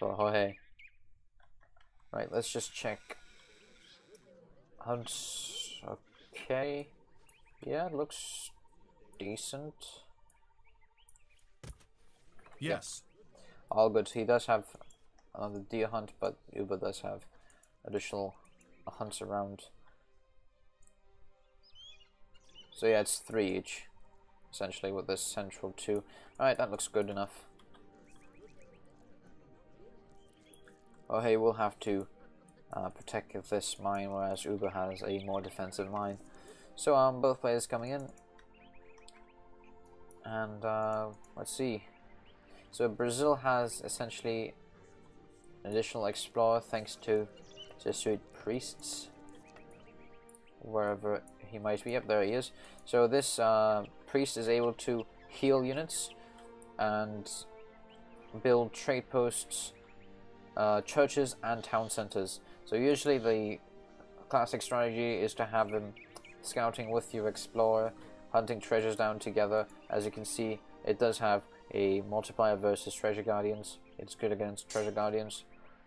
for Jorge. Right, let's just check. Hunts, okay. Yeah, it looks decent. Yes. Yeah. All good. He does have the deer hunt, but Uber does have additional hunts around. So yeah, it's 3 each, essentially, with this central 2. Alright, that looks good enough. Oh hey, we'll have to protect this mine, whereas Uber has a more defensive mine. So both players coming in. And let's see. So Brazil has essentially an additional explorer thanks to Jesuit priests. Wherever he might be. Yep, there he is. So this priest is able to heal units and build trade posts, churches and town centers. So usually the classic strategy is to have them scouting with your explorer, hunting treasures down together. As you can see, it does have a multiplier versus treasure guardians. It's good against treasure guardians.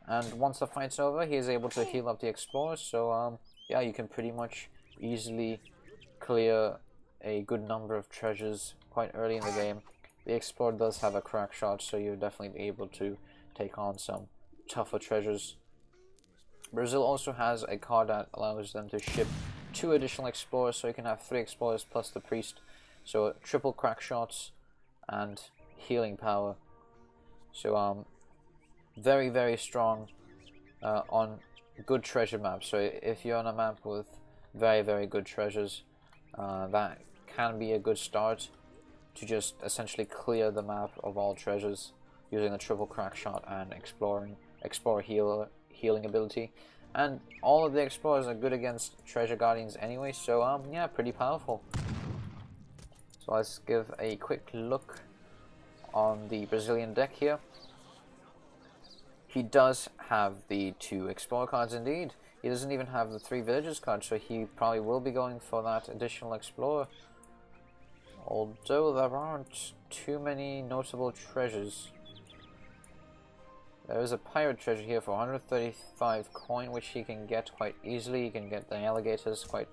And once the fight's over, he is able to heal up the explorer. So yeah, you can pretty much easily clear a good number of treasures quite early in the game. The explorer does have a crack shot, so you're definitely able to take on some tougher treasures. Brazil also has a card that allows them to ship 2 additional explorers, so you can have 3 explorers plus the priest. So triple crack shots and healing power. So very, very strong on good treasure maps. So if you're on a map with very, very good treasures, that can be a good start to just essentially clear the map of all treasures using the triple crack shot and explorer healing ability. And all of the explorers are good against treasure guardians anyway, so yeah, pretty powerful. So let's give a quick look on the Brazilian deck here. He does have the 2 explorer cards indeed. He doesn't even have the 3 villagers card, so he probably will be going for that additional explorer. Although there aren't too many notable treasures. There is a pirate treasure here for 135 coin, which he can get quite easily. He can get the alligators quite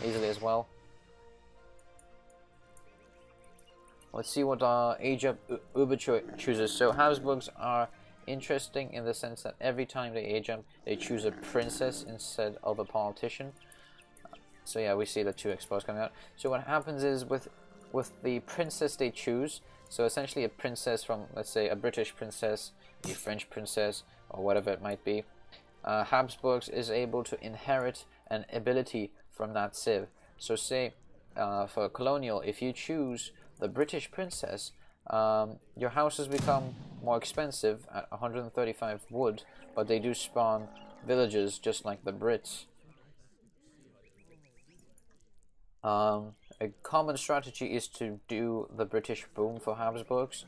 easily as well. Let's see what Uber chooses. So Habsburgs are interesting in the sense that every time they age up, they choose a princess instead of a politician. So yeah, we see the 2 explorers coming out. So what happens is with the princess they choose, so essentially a princess from, let's say, a British princess, a French princess, or whatever it might be, Habsburgs is able to inherit an ability from that civ. So say for colonial, if you choose the British princess, your houses become more expensive at 135 wood, but they do spawn villages just like the Brits. A common strategy is to do the British boom for Habsburgs,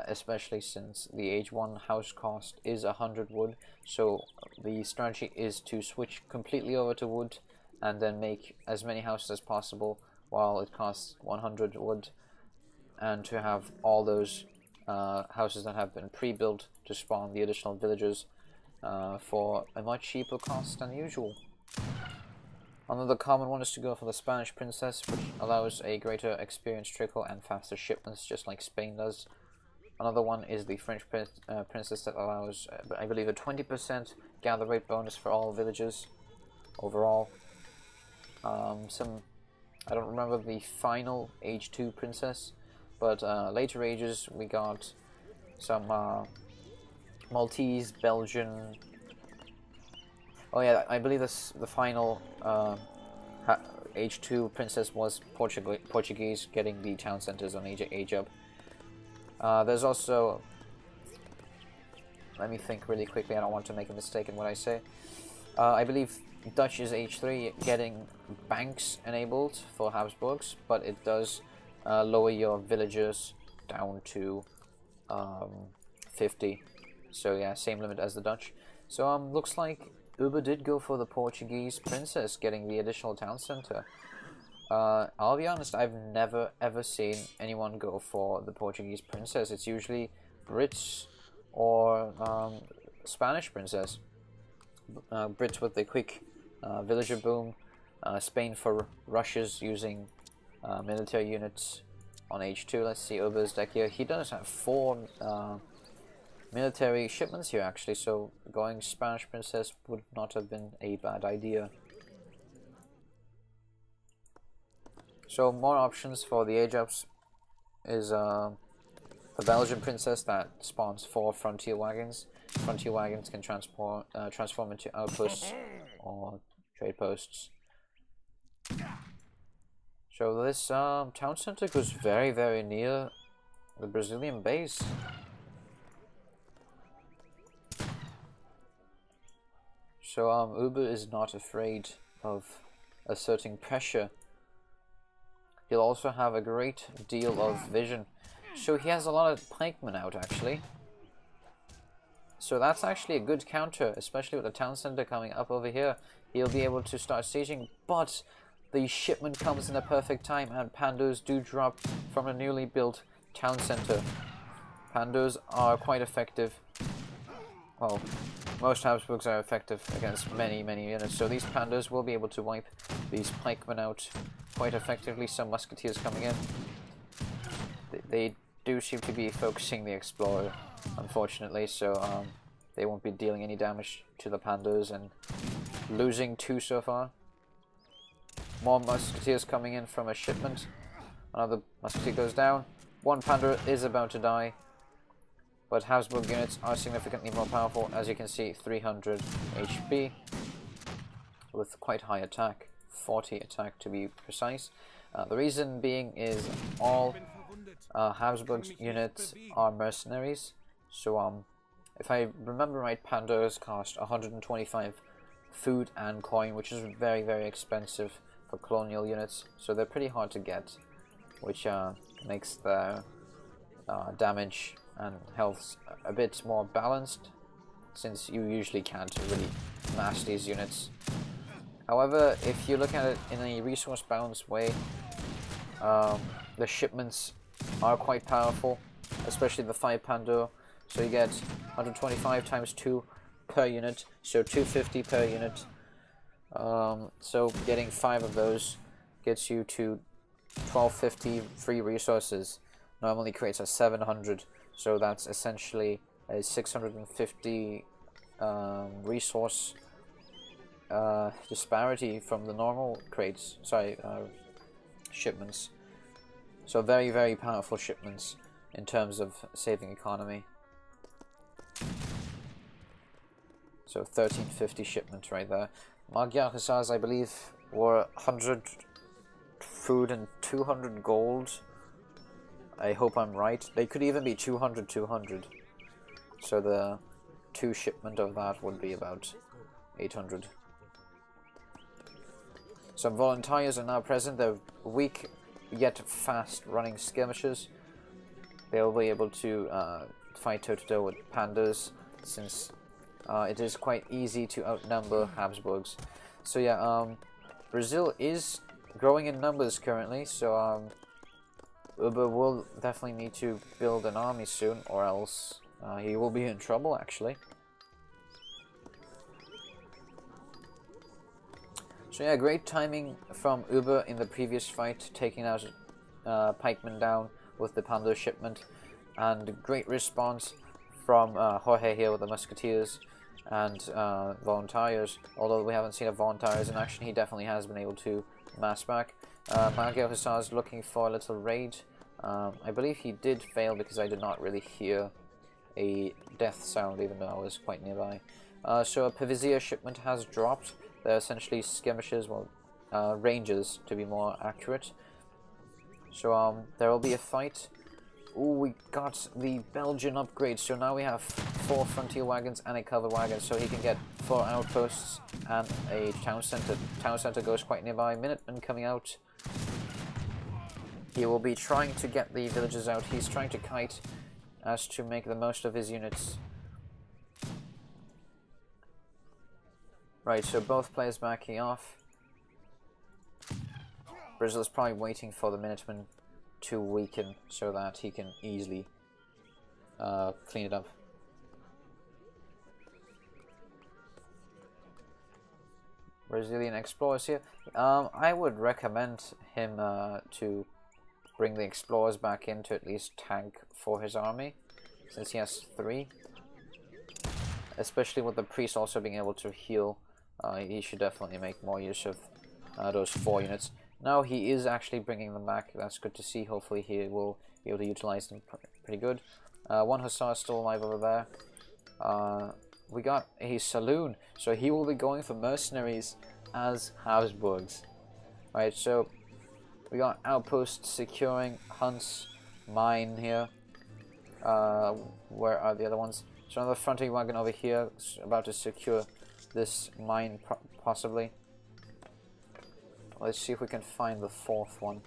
especially since the age 1 house cost is 100 wood. So the strategy is to switch completely over to wood and then make as many houses as possible while it costs 100 wood, and to have all those houses that have been pre-built to spawn the additional villagers for a much cheaper cost than usual. Another common one is to go for the Spanish princess, which allows a greater experience trickle and faster shipments, just like Spain does. Another one is the French princess that allows, I believe, a 20% gather rate bonus for all villages overall. I don't remember the final age 2 princess, but later ages we got some Maltese, Belgian. Oh yeah, I believe the final age 2 princess was Portuguese, getting the town centers on age up. There's also, let me think really quickly, I don't want to make a mistake in what I say. I believe Dutch is age 3, getting banks enabled for Habsburgs, but it does lower your villagers down to 50. So yeah, same limit as the Dutch. So looks like Uber did go for the Portuguese princess, getting the additional town center. I'll be honest, I've never ever seen anyone go for the Portuguese princess. It's usually Brits or Spanish princess. Brits with the quick villager boom, Spain for rushes using military units on H2. Let's see Uber's deck here. He does have 4 military shipments here actually, so going Spanish princess would not have been a bad idea. So more options for the age ups is the Belgian princess that spawns 4 frontier wagons. Frontier wagons can transform into outposts or trade posts. So this town center goes very near the Brazilian base. So Uber is not afraid of asserting pressure. He'll also have a great deal of vision. So he has a lot of pikemen out actually. So that's actually a good counter, especially with the town center coming up over here. He'll be able to start sieging, but the shipment comes in a perfect time and pandos do drop from a newly built town center. Pandos are quite effective. Well, most Habsburgs are effective against many units, so these pandas will be able to wipe these pikemen out quite effectively. Some musketeers coming in. They do seem to be focusing the explorer, unfortunately, so they won't be dealing any damage to the pandas, and losing 2 so far. More musketeers coming in from a shipment. Another musketeer goes down. 1 panda is about to die. But Habsburg units are significantly more powerful. As you can see, 300 HP with quite high attack, 40 attack to be precise. The reason being is all Habsburg units are mercenaries. So if I remember right, pandas cost 125 food and coin, which is very expensive for colonial units. So they're pretty hard to get, which makes their damage and health a bit more balanced, since you usually can't really mass these units. However, if you look at it in a resource balanced way, the shipments are quite powerful, especially the 5 pando. So you get 125 times 2 per unit, so 250 per unit. So getting 5 of those gets you to 1250 free resources. Normally creates a 700, so that's essentially a 650 resource disparity from the normal crates. Shipments. So very powerful shipments in terms of saving economy. So 1350 shipment right there. Magyar Hussars, I believe, were 100 food and 200 gold. I hope I'm right. They could even be 200. So the 2 shipment of that would be about 800. Some volunteers are now present. They're weak yet fast running skirmishers. They'll be able to fight toe-to-toe with pandas, since it is quite easy to outnumber Habsburgs. So yeah, Brazil is growing in numbers currently, so Uber will definitely need to build an army soon, or else he will be in trouble actually. So yeah, great timing from Uber in the previous fight, taking out pikemen down with the pando shipment, and great response from Jorge here with the musketeers and volunteers. Although we haven't seen a volunteers in action, he definitely has been able to mass back. Magyar Hussars looking for a little raid. I believe he did fail because I did not really hear a death sound, even though I was quite nearby. So a Pavizia shipment has dropped. They're essentially skirmishers, well, rangers to be more accurate. So there will be a fight. Ooh, we got the Belgian upgrade, so now we have 4 frontier wagons and a cover wagon, so he can get 4 outposts and a town center. Town center goes quite nearby. Minutemen coming out. He will be trying to get the villagers out. He's trying to kite as to make the most of his units. Right, so both players backing off. Brazil is probably waiting for the Minutemen to weaken so that he can easily clean it up. Brazilian explorers here. I would recommend him to bring the explorers back in to at least tank for his army, since he has 3. Especially with the priest also being able to heal, he should definitely make more use of those 4 units. Now he is actually bringing them back. That's good to see. Hopefully he will be able to utilize them pretty good. 1 hussar still alive over there. We got a saloon, so he will be going for mercenaries as Habsburgs. Right, so we got outposts securing, hunts, mine here. Where are the other ones? So another frontier wagon over here is about to secure this mine, possibly. Let's see if we can find the 4th one.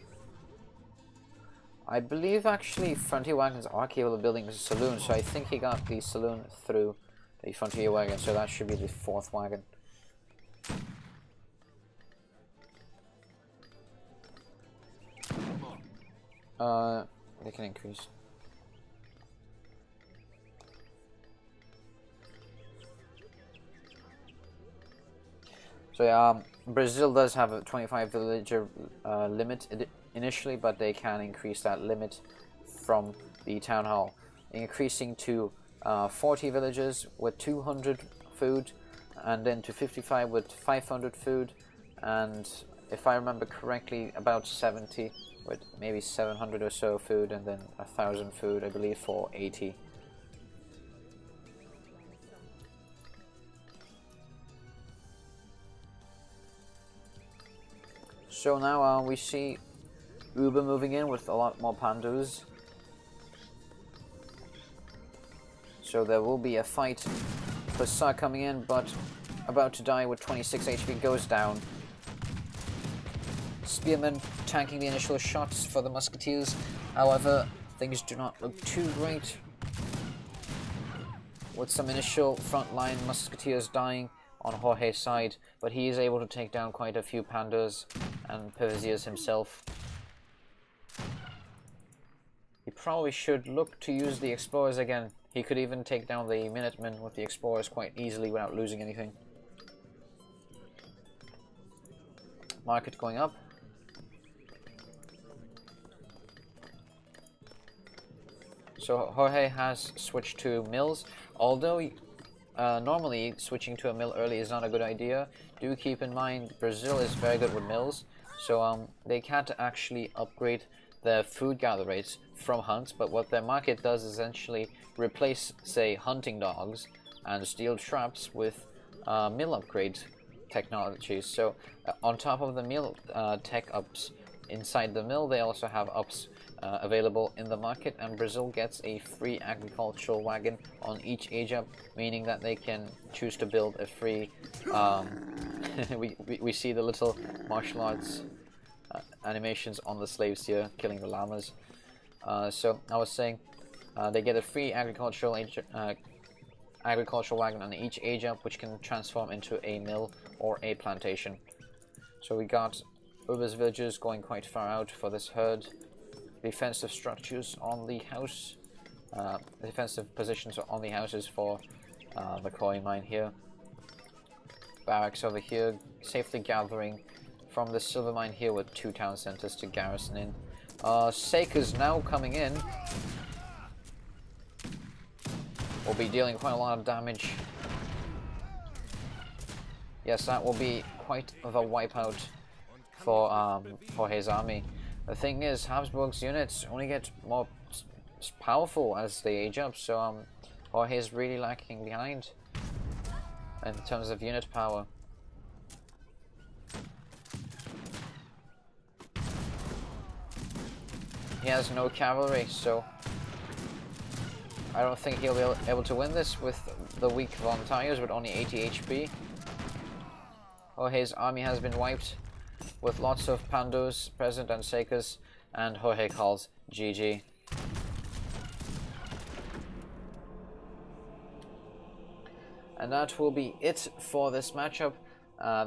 I believe actually frontier wagons are capable of building a saloon, so I think he got the saloon through the frontier wagon, so that should be the 4th wagon. They can increase. So yeah, Brazil does have a 25 villager limit initially, but they can increase that limit from the town hall, increasing to 40 villagers with 200 food, and then to 55 with 500 food, and if I remember correctly, about 70 with maybe 700 or so food, and then 1,000 food, I believe, for 80. So now we see Uber moving in with a lot more pandas. So there will be a fight. Hussar coming in, but about to die with 26 HP, goes down. Spearmen tanking the initial shots for the musketeers. However, things do not look too great, with some initial frontline musketeers dying on Jorge's side, but he is able to take down quite a few pandas and Perviziers himself. He probably should look to use the explorers again. He could even take down the Minutemen with the explorers quite easily without losing anything. Market going up. So Jorge has switched to mills, although normally switching to a mill early is not a good idea. Do keep in mind Brazil is very good with mills, so they can't actually upgrade their food gather rates from hunts, but what their market does is essentially replace, say, hunting dogs and steel traps with mill upgrade technologies. So on top of the mill tech ups inside the mill, they also have ups available in the market, and Brazil gets a free agricultural wagon on each age up, meaning that they can choose to build a free we see the little martial arts animations on the slaves here killing the llamas. So I was saying they get a free agricultural wagon on each age up, which can transform into a mill or a plantation. So we got Uber's villagers going quite far out for this herd. Defensive structures on the house, defensive positions on the houses for the coin mine here. Barracks over here, safely gathering from the silver mine here with 2 town centers to garrison in. Sakers now coming in. Will be dealing quite a lot of damage. Yes, that will be quite of a wipeout for Jorge's army. The thing is, Habsburgs units only get more powerful as they age up, so Jorge is really lacking behind in terms of unit power. He has no cavalry, so I don't think he'll be able to win this with the weak volunteers with only 80 HP. Jorge's army has been wiped, with lots of pandos present and sakers, and Jorge calls GG. And that will be it for this matchup.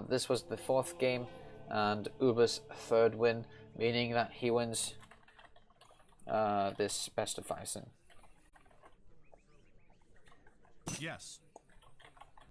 This was the 4th game and Uber's 3rd win, meaning that he wins this best of 5 sim. Yes.